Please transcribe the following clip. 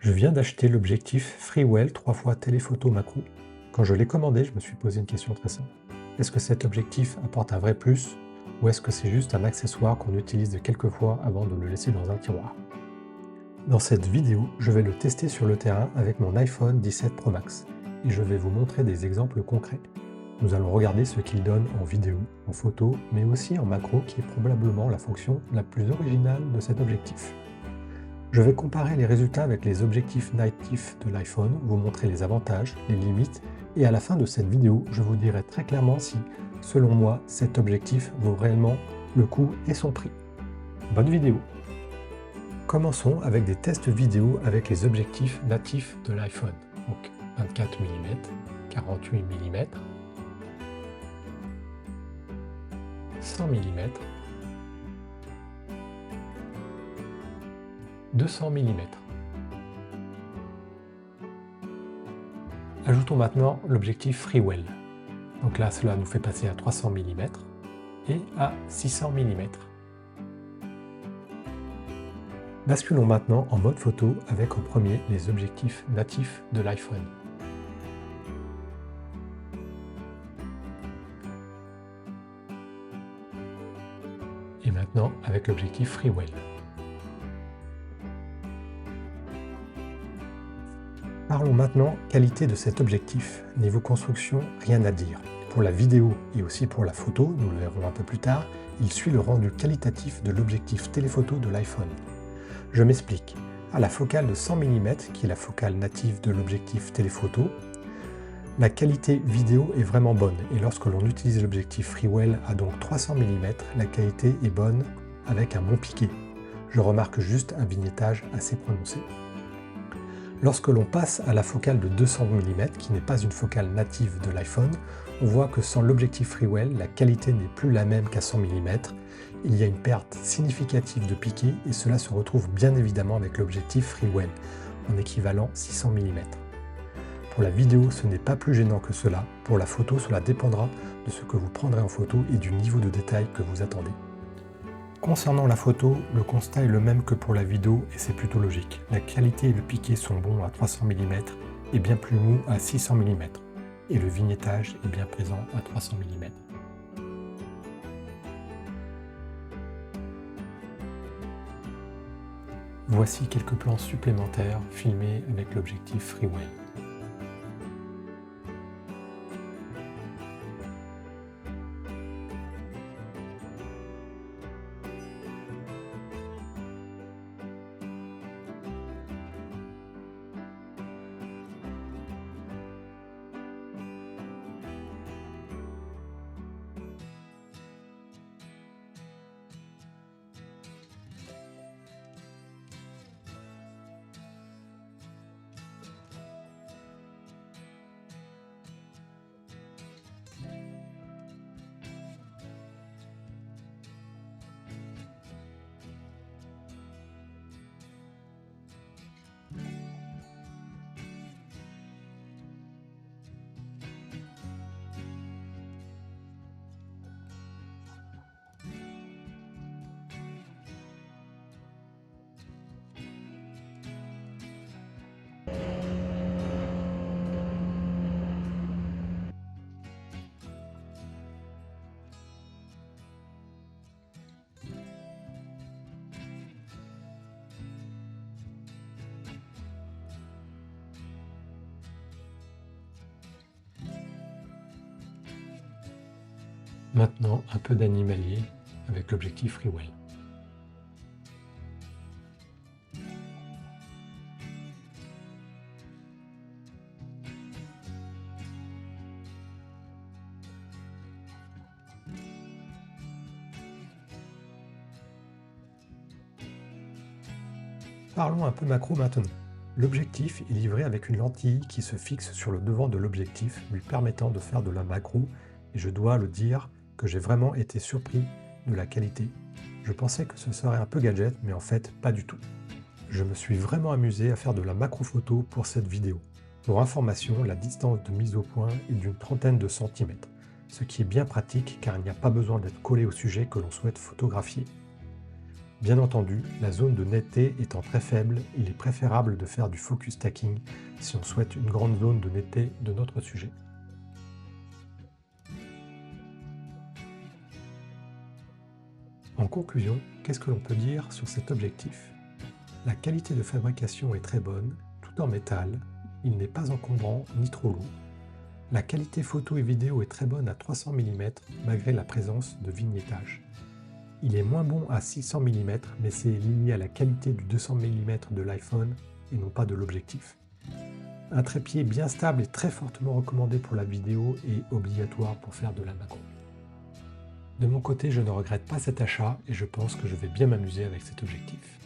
Je viens d'acheter l'objectif Freewell 3x téléphoto macro. Quand je l'ai commandé, je me suis posé une question très simple. Est-ce que cet objectif apporte un vrai plus ou est-ce que c'est juste un accessoire qu'on utilise quelques fois avant de le laisser dans un tiroir? Dans cette vidéo, je vais le tester sur le terrain avec mon iPhone 17 Pro Max et je vais vous montrer des exemples concrets. Nous allons regarder ce qu'il donne en vidéo, en photo, mais aussi en macro qui est probablement la fonction la plus originale de cet objectif. Je vais comparer les résultats avec les objectifs natifs de l'iPhone, vous montrer les avantages, les limites, et à la fin de cette vidéo, je vous dirai très clairement si, selon moi, cet objectif vaut réellement le coup et son prix. Bonne vidéo! Commençons avec des tests vidéo avec les objectifs natifs de l'iPhone. Donc 24 mm, 48 mm, 100 mm, 200 mm. Ajoutons maintenant l'objectif Freewell. Donc là, cela nous fait passer à 300 mm et à 600 mm. Basculons maintenant en mode photo avec en premier les objectifs natifs de l'iPhone. Et maintenant avec l'objectif Freewell. Parlons maintenant qualité de cet objectif. Niveau construction, rien à dire. Pour la vidéo et aussi pour la photo, nous le verrons un peu plus tard, il suit le rendu qualitatif de l'objectif téléphoto de l'iPhone. Je m'explique. À la focale de 100 mm, qui est la focale native de l'objectif téléphoto, la qualité vidéo est vraiment bonne et lorsque l'on utilise l'objectif Freewell à donc 300 mm, la qualité est bonne avec un bon piqué. Je remarque juste un vignettage assez prononcé. Lorsque l'on passe à la focale de 200 mm, qui n'est pas une focale native de l'iPhone, on voit que sans l'objectif Freewell, la qualité n'est plus la même qu'à 100 mm. Il y a une perte significative de piqué et cela se retrouve bien évidemment avec l'objectif Freewell, en équivalent 600 mm. Pour la vidéo, ce n'est pas plus gênant que cela. Pour la photo, cela dépendra de ce que vous prendrez en photo et du niveau de détail que vous attendez. Concernant la photo, le constat est le même que pour la vidéo et c'est plutôt logique. La qualité et le piqué sont bons à 300 mm et bien plus mou à 600 mm. Et le vignettage est bien présent à 300 mm. Voici quelques plans supplémentaires filmés avec l'objectif Freewell. Maintenant, un peu d'animalier avec l'objectif Freewell. Parlons un peu macro maintenant. L'objectif est livré avec une lentille qui se fixe sur le devant de l'objectif, lui permettant de faire de la macro, et je dois le dire que j'ai vraiment été surpris de la qualité. Je pensais que ce serait un peu gadget, mais en fait pas du tout. Je me suis vraiment amusé à faire de la macro photo pour cette vidéo. Pour information, la distance de mise au point est d'une trentaine de centimètres, ce qui est bien pratique car il n'y a pas besoin d'être collé au sujet que l'on souhaite photographier. Bien entendu, la zone de netteté étant très faible, il est préférable de faire du focus stacking si on souhaite une grande zone de netteté de notre sujet. En conclusion, qu'est-ce que l'on peut dire sur cet objectif? La qualité de fabrication est très bonne, tout en métal, il n'est pas encombrant ni trop lourd. La qualité photo et vidéo est très bonne à 300 mm malgré la présence de vignettage. Il est moins bon à 600 mm mais c'est lié à la qualité du 200 mm de l'iPhone et non pas de l'objectif. Un trépied bien stable est très fortement recommandé pour la vidéo et obligatoire pour faire de la macro. De mon côté, je ne regrette pas cet achat et je pense que je vais bien m'amuser avec cet objectif.